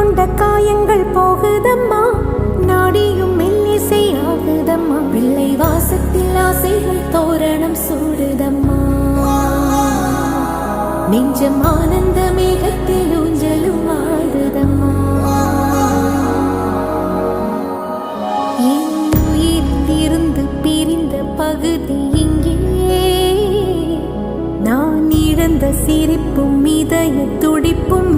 கொண்ட காயங்கள் போகுதம்மா, நாடியும் மெல்லிசை ஆகுதம்மா, பிள்ளை வாசத்தில் ஆசைகள் தோரணம் சூடுதம்மா, நெஞ்சம் ஆனந்த மேகத்தில் ஊஞ்சலும் ஆடுதம்மா. என் உயிரிலிருந்து பிரிந்த பகுதி இங்கே, நான் இழந்த சிரிப்பும் இதய துடிப்பும்